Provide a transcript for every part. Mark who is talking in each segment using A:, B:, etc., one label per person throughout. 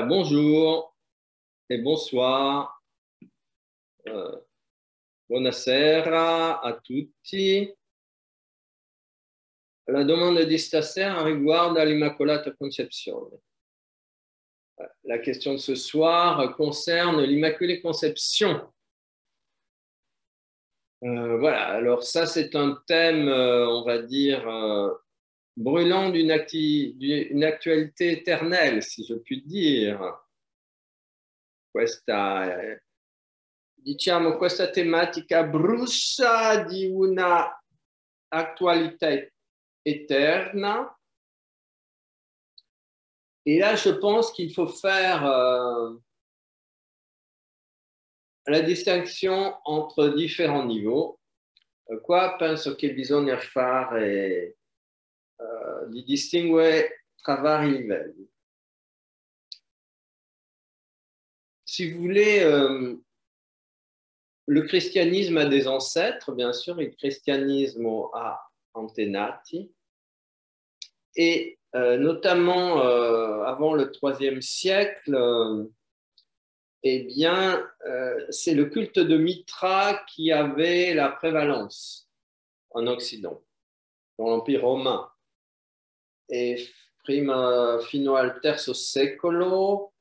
A: Bonjour et bonsoir. Buonasera a tutti. La domanda di stasera riguarda l'Immacolata Concezione. La question de ce soir concerne l'Immaculée Conception. Voilà, alors ça c'est un thème, on va dire, brûlant d'une actualité éternelle, si je puis dire. Questa tematica brucia di una attualità éterne. Et là, je pense qu'il faut faire la distinction entre différents niveaux. Qua penso che bisogna fare di distinguere tra vari livelli. Si vous voulez, le christianisme a des ancêtres, bien sûr, il christianismo ha antenati, et notamment avant le IIIe siècle, eh bien, c'est le culte de Mitra qui avait la prévalence en Occident, dans l'Empire romain. E fino al III secolo,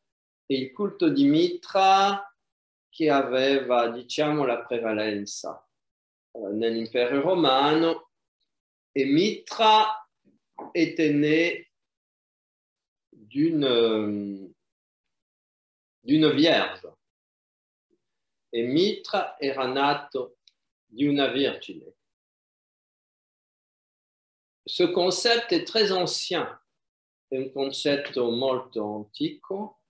A: il culto di Mitra che aveva, diciamo, la prevalenza nell'impero romano, e Mitra était né d'une vierge. E Mitra era nato di una vergine. Ce concept est très ancien, è un concetto molto antico,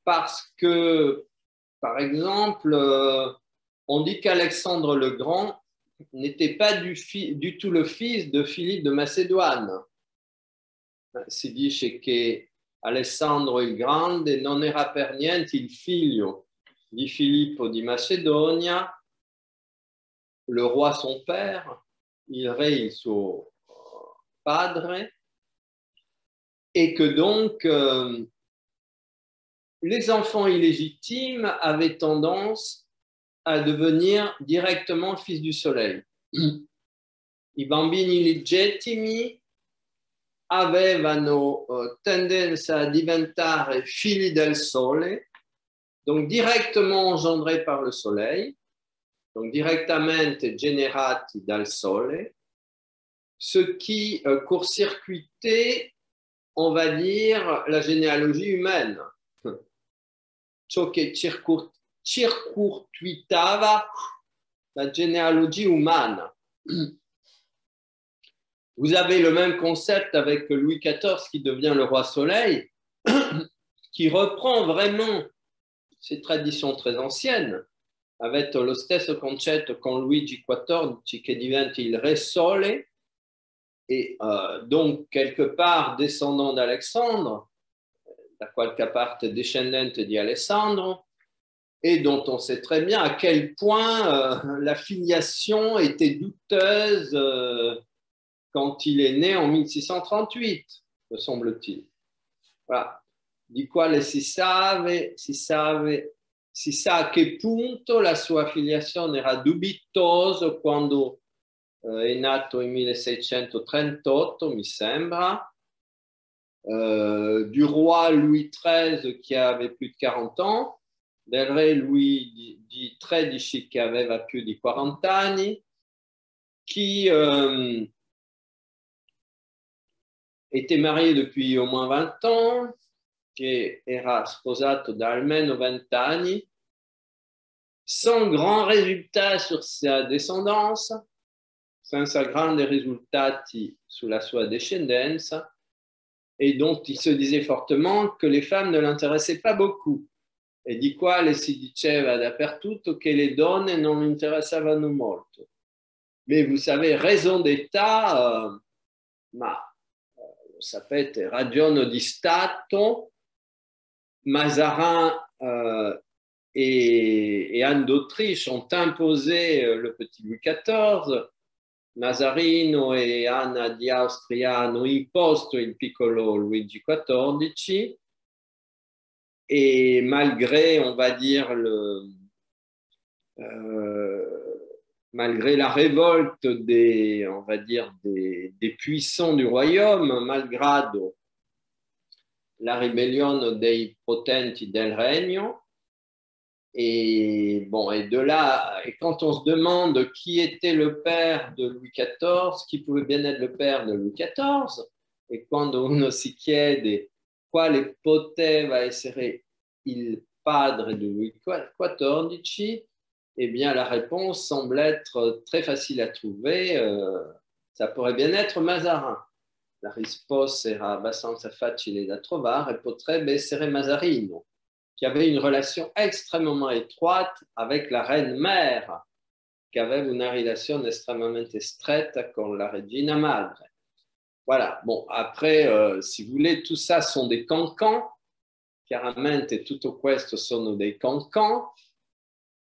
A: parce que, par exemple, on dit qu'Alexandre le Grand n'était pas du tout le fils de Philippe de Macédoine. Si dice che Alessandro il Grande non era per niente il figlio di Filippo di Macedonia, le roi son père, il re il suo padre, et que donc les enfants illégitimes avaient tendance à devenir directement fils du soleil. I bambini illegittimi avevano tendenza a diventare figli del sole, donc directement engendrés par le soleil, donc directamente generati dal sole, ce qui court-circuitait, on va dire, la généalogie humaine. Ciò che circuitava la généalogie umana. Vous avez le même concept avec Louis XIV qui devient le roi soleil, qui reprend vraiment ces traditions très anciennes, avec lo stesso concetto con Luigi XIV che diventa il re sole, et donc quelque part descendant d'Alexandre, da qualche parte discendente di Alessandro, et dont on sait très bien à quel point la filiation était douteuse quand il est né en 1638, me semble-t-il. Voilà. Di quale si sa a che punto la sua filiazione era dubitosa quando è nato in 1638, mi sembra, du roi Louis XIII qui avait plus de 40 ans, del re Louis XIII che aveva più di 40 anni, qui était marié depuis au moins 20 ans, che era sposato da almeno 20 anni, sans grand résultat sur sa descendance, senza grandi risultati sulla sua discendenza, et dont il se disait fortement que les femmes ne l'intéressaient pas beaucoup, e di quale si diceva dappertutto che le donne non interessavano molto. Mais vous savez, raison d'État, ma lo sapete, ragione di Stato, Mazarin et Anne d'Autriche ont imposé le petit Louis XIV, Mazarino e Anna di Austria hanno imposto il piccolo Luigi XIV, et malgré, on va dire, malgré la révolte on va dire, des puissants du royaume, malgrado la rébellion dei potenti del regno. Et bon, et de là, et quand on se demande qui était le père de Louis XIV, qui pouvait bien être le père de Louis XIV, et quand uno si chiede quale poteva essere il padre de Louis XIV, eh bien la réponse semble être très facile à trouver. Ça pourrait bien être Mazarin. La risposta era abbastanza facile da trovare, potrebbe essere Mazarino, qui avait une relation extrêmement étroite avec la reine-mère, qui avait une relation extrêmement stretta con la regina madre. Voilà, bon, après, si vous voulez, tout ça sont des cancans. Chiaramente tutto questo sono dei cancans.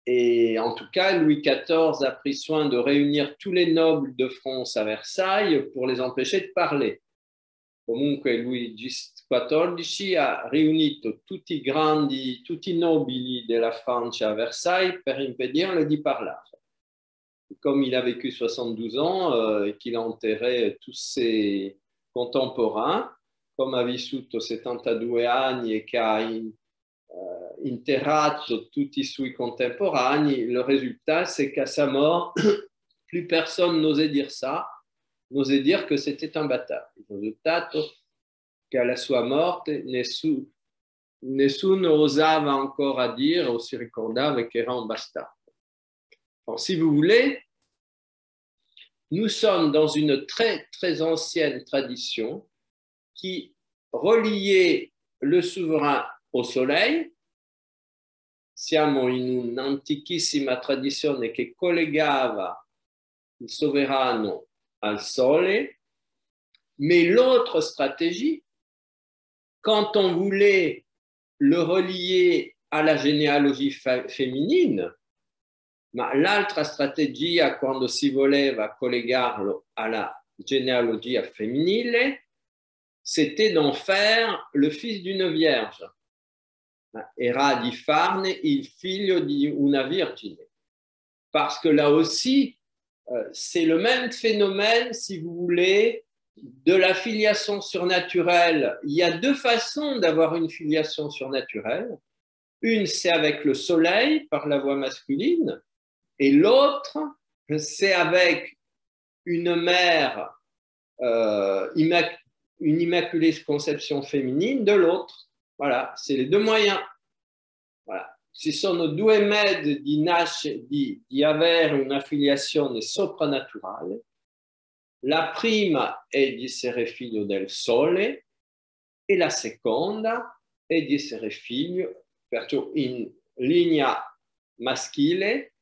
A: Et en tout cas, Louis XIV a pris soin de réunir tous les nobles de France à Versailles pour les empêcher de parler. Comunque Louis XIV ha riunito tutti i nobili della Francia a Versailles per impedirle di parlare. Comme il a vécu 72 ans et qu'il a enterré tous ses contemporains, comme ha vissuto 72 anni e che ha interrato tutti i suoi contemporanei, le résultat c'est qu'à sa mort, plus personne n'osait dire ça, n'osait dire que c'était un bâtard. Il risultato che alla sua morte nessuno osava ancora dire o si ricordava che era un bastardo. Alors, si vous voulez, nous sommes dans une très, très ancienne tradition qui reliait le souverain au soleil. Siamo in un'antichissima tradizione che collegava il sovrano al sole, mais l'autre stratégie, quand on voulait le relier à la généalogie féminine, ma l'altra strategia quando si voleva collegarlo alla genealogia femminile, c'était d'en faire le fils d'une vierge. Era di farne il figlio di una vergine. Parce que là aussi, c'est le même phénomène, si vous voulez, de la filiation surnaturelle. Il y a deux façons d'avoir une filiation surnaturelle. Une, c'est avec le soleil, par la voie masculine, et l'autre, c'est avec une mère, une immaculée conception féminine de l'autre. Voilà, c'est les deux moyens. Voilà. Ci sono due modi di avere una filiazione soprannaturale. La prima è di essere figlio del sole e la seconda è di essere figlio, perciò in linea maschile,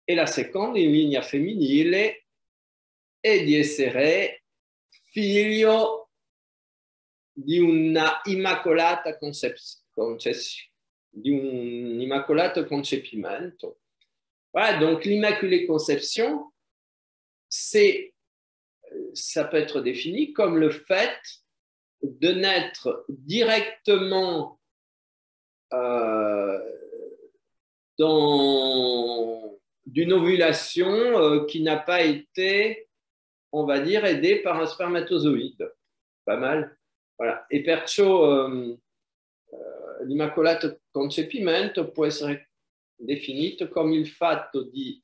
A: e la seconda in linea femminile è di essere figlio di una immacolata di un immacolato concepimento. Voilà, donc l'immaculée conception, ça peut être défini comme le fait de naître directement d'une ovulation qui n'a pas été, on va dire, aidée par un spermatozoïde. Pas mal. Voilà. E perciò l'immacolato concepimento può essere definito come il fatto di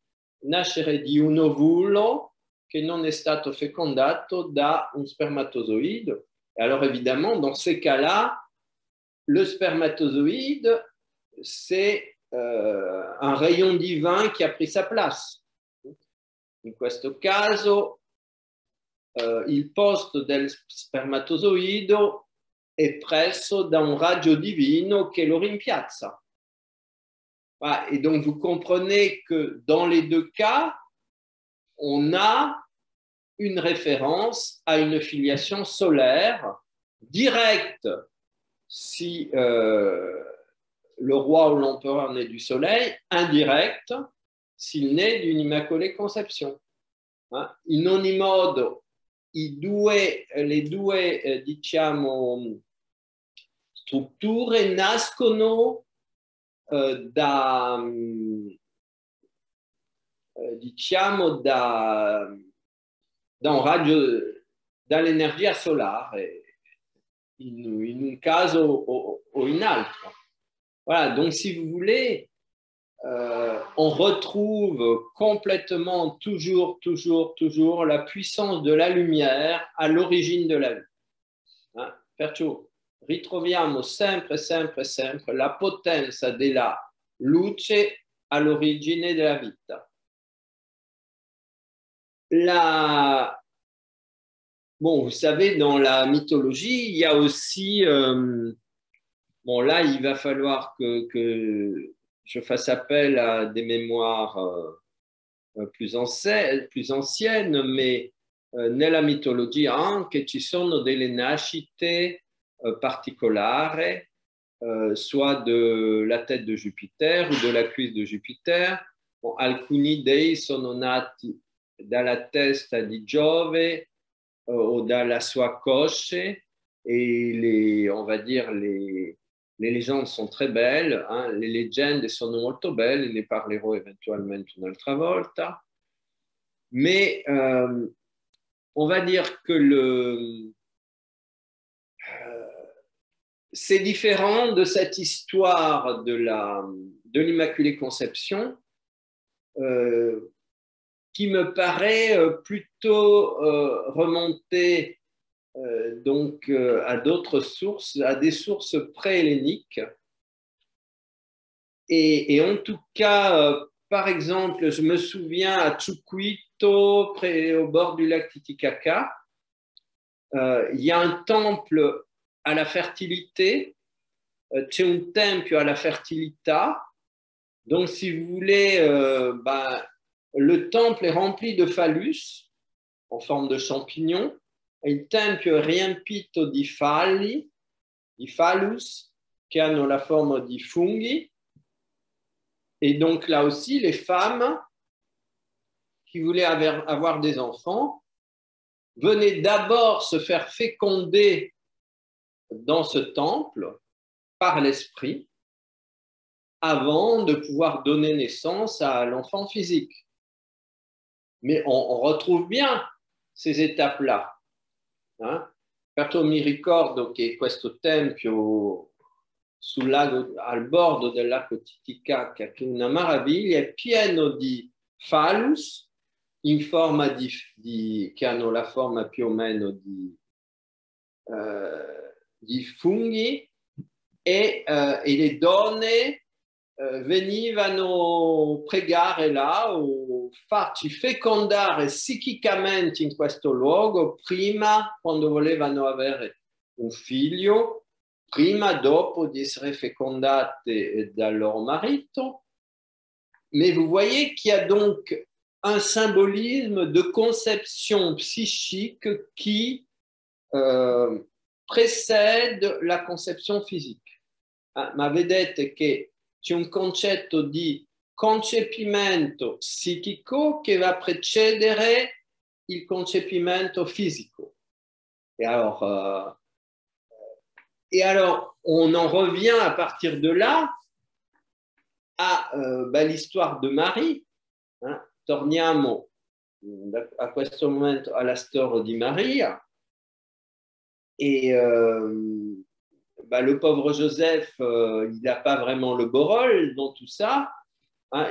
A: nascere di un ovulo che non è stato fecondato da un spermatozoïde. Et alors évidemment, dans ces cas-là, le spermatozoïde, c'est un rayon divin qui a pris sa place. In questo caso, il posto del spermatozoide è preso da un raggio divino che lo rimpiazza. Voilà. Et donc, vous comprenez que dans les deux cas, on a une référence à une filiation solaire directe si le roi ou l'empereur naît du soleil, indirecte s'il naît d'une immaculée conception. In ogni modo, le due diciamo, strutture nascono diciamo da un raggio, dall'energia solare, in un caso o in altro. Voilà, donc si vous voulez, on retrouve complètement, toujours la puissance de la lumière à l'origine de la vie. Perciò ritroviamo sempre la potenza della luce all'origine della vita. Bon, vous savez, dans la mythologie, il y a aussi, bon là, il va falloir que je fasse appel à des mémoires plus anciennes, mais nella mitologia anche ci sono delle nascite particolari, soit de la tête de Jupiter ou de la cuisse de Jupiter. Bon, alcuni dei sono nati dalla testa di Giove o dalla sua cosce, et on va dire les légendes sont très belles, hein? Les leggende sono molto belle, ne parlerò eventualmente un'altra volta, mais on va dire que c'est différent de cette histoire de l'Immaculée Conception, qui me paraît plutôt remonter donc à d'autres sources, à des sources pré-helléniques. Et en tout cas, par exemple, je me souviens à Chucuito, au bord du lac Titicaca, il y a un temple à la fertilité, c'è un tempio alla fertilità. Donc, si vous voulez, le temple est rempli de phallus en forme de champignons. Il tempio è riempito di falli, di phallus, qui hanno la forme di funghi. Et donc, là aussi, les femmes qui voulaient avoir des enfants venaient d'abord se faire féconder dans ce temple par l'esprit avant de pouvoir donner naissance à l'enfant physique. Mais on retrouve bien ces étapes-là. Perciò mi ricordo che questo tempio al bordo del lago Titicaca, che è una meraviglia, è pieno di phallus in forma che hanno la forma più o meno di funghi, e le donne venivano pregare là o farci fecondare psichicamente in questo luogo prima, quando volevano avere un figlio, prima, dopo di essere fecondate dal loro marito. Mais vous voyez qu'il y a donc un symbolisme de conception psychique qui précède la conception physique. Ma vedete che c'è un concetto di concepimento psichico che va precedere il concepimento fisico. Et alors, on en revient à partir de là à l'histoire de Marie. Torniamo a questo momento alla storia di Maria. Et le pauvre Joseph, il n'a pas vraiment le beau rôle dans tout ça.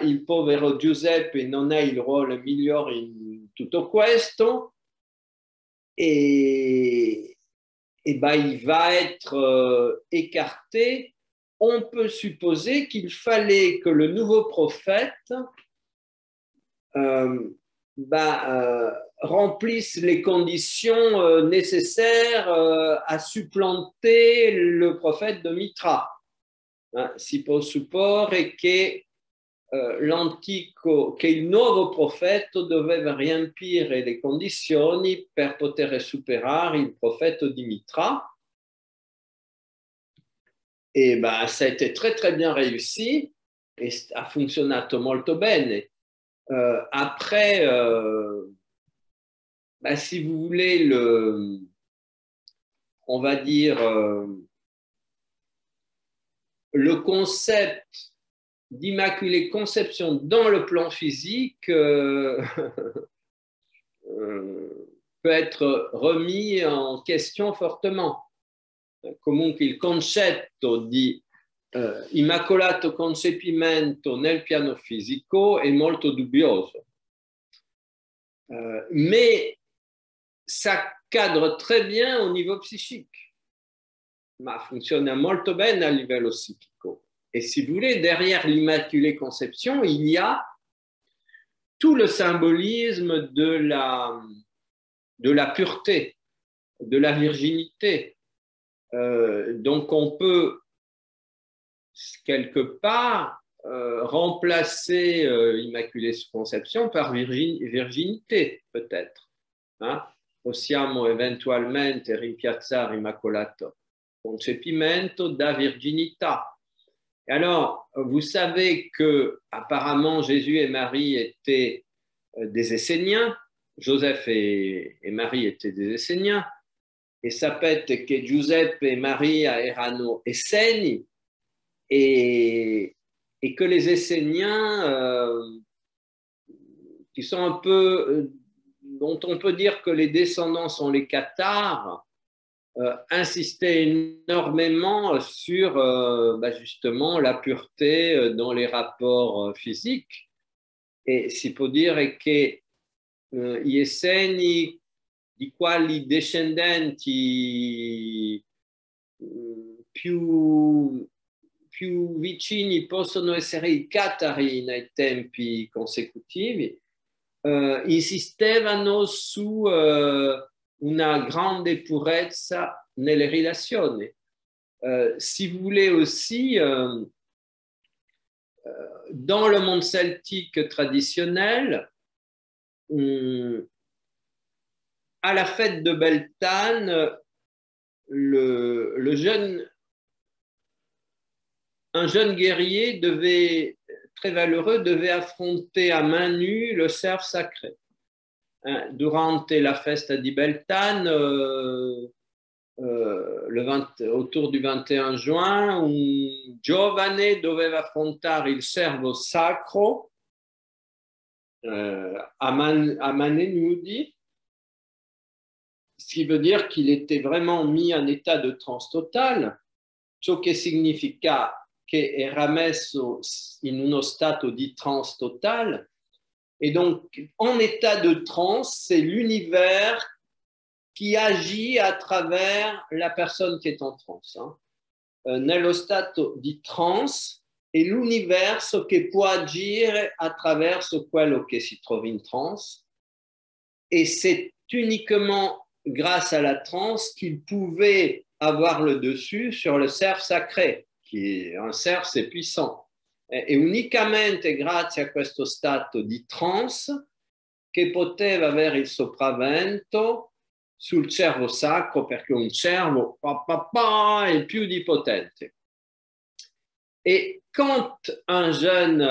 A: Il povero Giuseppe non ha il ruolo migliore in tutto questo. Et il va être écarté. On peut supposer qu'il fallait que le nouveau prophète remplissent les conditions nécessaires à supplanter le prophète de Mitra. Si può supporre che il nuovo profeta doveva riempire le condizioni per poter superare il profeta di Mitra. Et ça a été très bien réussi et ha funzionato molto bene. Après, si vous voulez, on va dire, le concept d'Immaculée Conception dans le plan physique peut être remis en question fortement. Comunque il concetto di Immacolato Concepimento nel piano fisico è molto dubbioso. Mais ça cadre très bien au niveau psychique, ma funziona molto bene a livello psichico. Et si vous voulez, derrière l'Immaculée Conception, il y a tout le symbolisme de la pureté, de la virginité. Donc on peut quelque part remplacer Immaculée Conception par virginité, peut-être. Hein? Possiamo eventualmente rimpiazzare Immacolato Concepimento da virginità. Et alors, vous savez que apparemment Jésus et Marie étaient des Esséniens, Joseph et Marie étaient des Esséniens, e sapete che Giuseppe e Maria erano Esseni, et que les Esséniens, qui sont un peu, dont on peut dire que les descendants sont les Cathares, insistaient énormément sur justement la pureté dans les rapports physiques. E si può dire che gli Esseni, di quali discendenti più vicini possono essere i Catari nei tempi consecutivi, insistevano su una grande purezza nelle relazioni. Si vous voulez aussi, dans le monde celtique traditionnel, à la fête de Beltane, un jeune guerrier très valeureux devait affronter à main nue le cerf sacré. Durante la festa di Beltane, autour du 21 juin, un giovane doveva affrontare il cervo sacro à mani nudi, ce qui veut dire qu'il était vraiment mis en état de transe totale, ciò che significa che era messo in uno stato di transe totale. Et donc, en état de transe, c'est l'univers qui agit à travers la personne qui est en transe. Nello stato di transe è l'universo che può agire attraverso quello che si trova in transe. Et c'est uniquement grâce à la transe qu'il pouvait avoir le dessus sur le cerf sacré, qui est un cerf, c'est puissant. E unicamente grazie a questo stato di trance che poteva avere il sopravvento sul cervo sacro, perché un cervo è più di potente. Et quand un jeune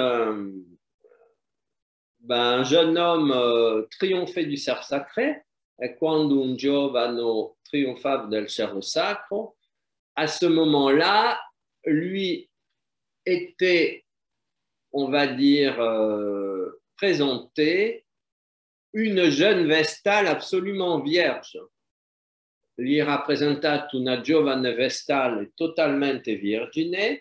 A: homme triomphait du cerf sacré, e quando un giovane trionfava del cervo sacro, à ce moment-là, lui était, on va dire, présenté une jeune Vestale absolument vierge. Gli era presentato una giovane Vestale totalmente virgine,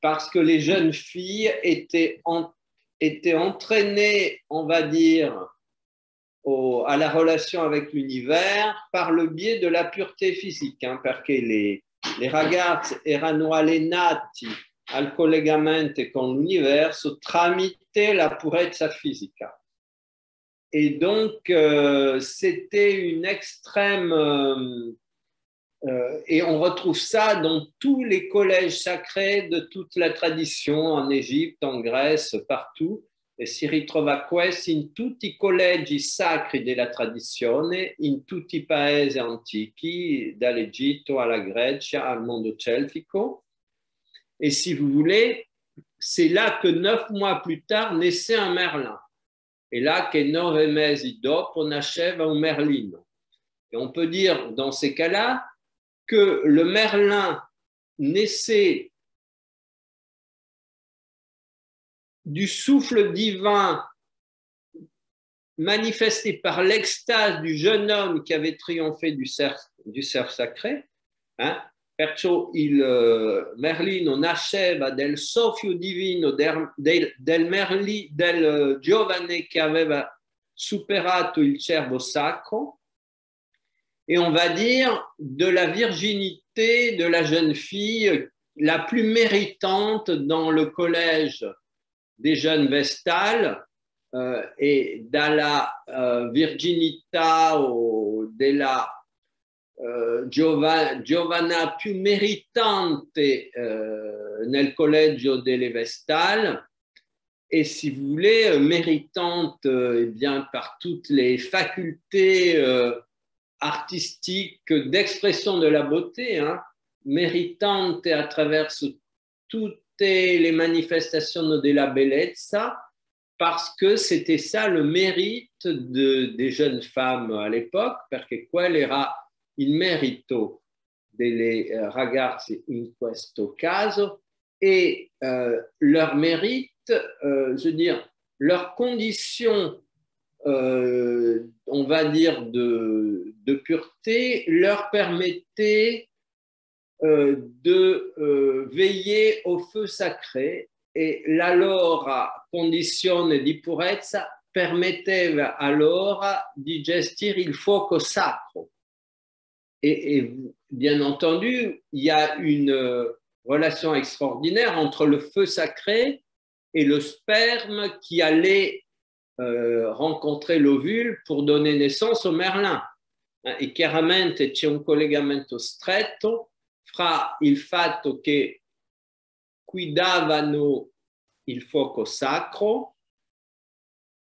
A: parce que les jeunes filles étaient entraînées, on va dire, à la relation avec l'univers par le biais de la pureté physique, perché les ragazze erano allenati al collegamento con l'universo tramite la purezza fisica. Et donc, c'était une extrême... et on retrouve ça dans tous les collèges sacrés de toute la tradition, en Égypte, en Grèce, partout. E si ritrova questo in tutti i collegi sacri della tradizione, in tutti i paesi antichi, dall'Egitto alla Grecia, al mondo celtico. Et si vous voulez, c'est là que 9 mois plus tard naissait un Merlin. Et là che 9 mesi dopo nasceva un Merlino. Et on peut dire dans ces cas-là que le Merlin naissait du souffle divin manifesté par l'extase du jeune homme qui avait triomphé du cerf sacré, hein? Perciò Merlino nasceva del soffio divino del giovane che aveva superato il cervo sacro, et on va dire de la virginité de la jeune fille la plus méritante dans le collège des jeunes vestales, e dalla virginità o della giovana più méritante nel collegio delle Vestales, et si vous voulez, méritante eh bien, par toutes les facultés artistiques d'expression de la beauté, hein, méritante à travers toutes les manifestations de la bellezza, parce que c'était ça le mérite des jeunes femmes à l'époque, perché quel era il merito delle ragazze in questo caso, et leur mérite, je veux dire, leur condition, on va dire, de pureté, leur permettait de veiller au feu sacré, e la loro condizione di purezza permetteva a loro di gestire il fuoco sacro. Et bien entendu, il y a une relation extraordinaire entre le feu sacré et le sperme qui allait rencontrer l'ovule pour donner naissance au merlin. E chiaramente c'è un collegamento stretto fra il fatto che guidavano il fuoco sacro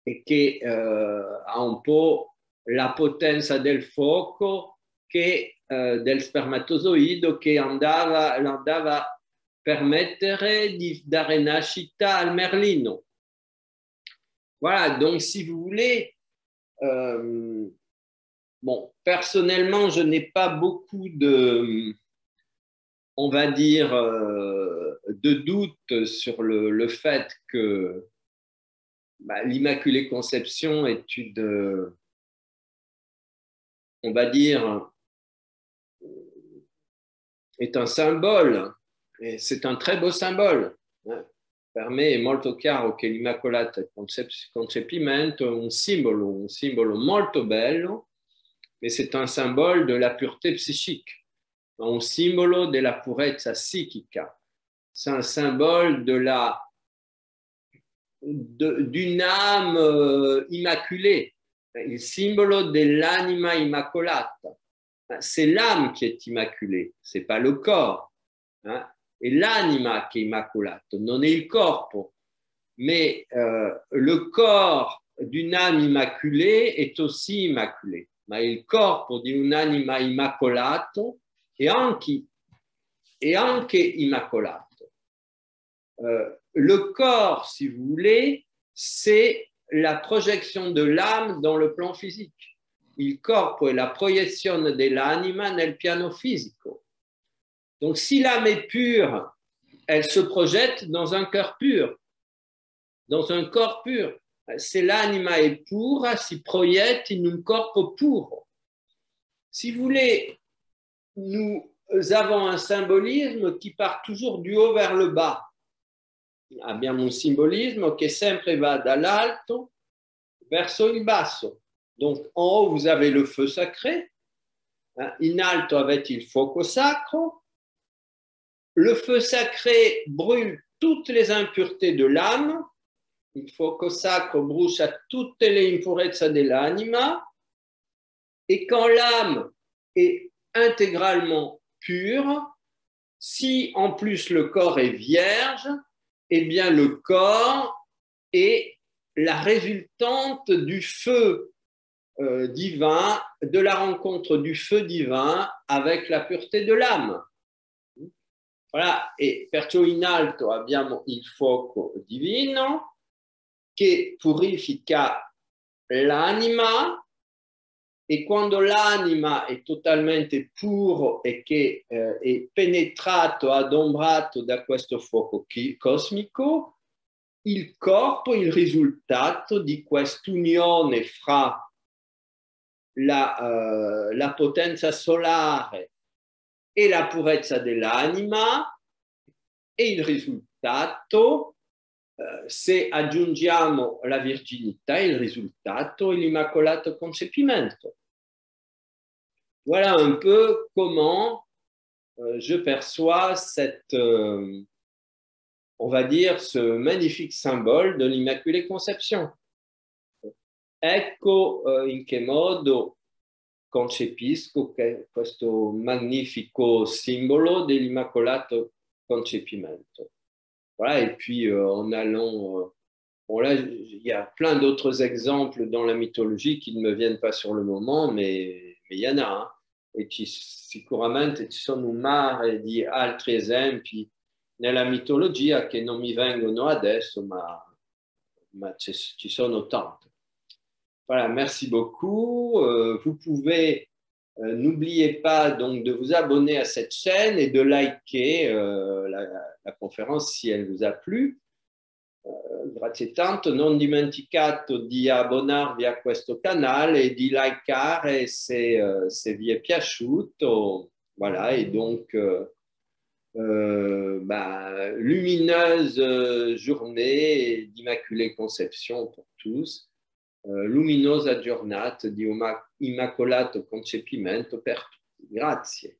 A: e che ha un po' la potenza del fuoco che del spermatozoide che andava a permettere di dare nascita al merlino. Voilà, donc si vous voulez, bon, personnellement, je n'ai pas beaucoup de, on va dire, de doute sur le fait que l'Immaculée Conception est une, on va dire, est un symbole, et c'est un très beau symbole. Per me è molto chiaro che l'Immacolata Concepimento è un simbolo molto bello, mais c'est un symbole de la pureté psychique, un simbolo della purezza psichica. C'est un symbole d'une âme immaculée, il simbolo dell'anima immacolata. C'est l'âme qui est immaculée, c'est pas le corps. Hein? È l'anima che è immacolato, non è il corpo, mais le corps d'une âme immaculée est aussi immaculé, ma il corpo di un'anima immacolato è anche immacolato. Le corps, si vous voulez, c'est la projection de l'âme dans le plan physique. Il corpo è la proiezione dell'anima nel piano fisico. Donc, si l'âme est pure, elle se projette dans un cœur pur, dans un corps pur. Se l'anima è pura, si proietta in un corpo puro. Si vous voulez, nous avons un symbolisme qui part toujours du haut vers le bas. Abbiamo un simbolisme che sempre va dall'alto verso il basso. Donc, en haut, vous avez le feu sacré. In alto avete il fuoco sacro. Le feu sacré brûle toutes les impuretés de l'âme. Il fuoco sacro brucia tutte le impurezze dell'anima. Et quand l'âme est intégralement pure, si en plus le corps est vierge, eh bien le corps est la résultante du feu divin, de la rencontre du feu divin avec la pureté de l'âme. Voilà, e perciò in alto abbiamo il fuoco divino che purifica l'anima e quando l'anima è totalmente puro e che è penetrato, adombrato da questo fuoco cosmico, il corpo è il risultato di quest'unione fra la potenza solare e la purezza dell'anima, e il risultato, se aggiungiamo la virginità, il risultato è l'immacolato concepimento. Voilà un peu comment je perçois cette, on va dire, ce magnifique symbole de l'Immaculée Conception. Ecco in che modo concepisco questo magnifico simbolo dell'Immacolato Concepimento. Voilà, et puis en allant, bon là, il y a plein d'autres exemples dans la mythologie qui ne me viennent pas sur le moment, mais il y en a, hein. E sicuramente ci sono un mare di altri esempi nella mitologia che non mi vengono adesso, ma ci sono tanti. Voilà, merci beaucoup. Vous pouvez, n'oubliez pas donc de vous abonner à cette chaîne et de liker la conférence si elle vous a plu. Grazie tanto, non dimenticato di abbonarvi a questo canale e di likare se vi è piaciuto. Voilà, et donc lumineuse journée d'Immaculée Conception pour tous. Luminosa giornata di Immacolato Concepimento per tutti. Grazie.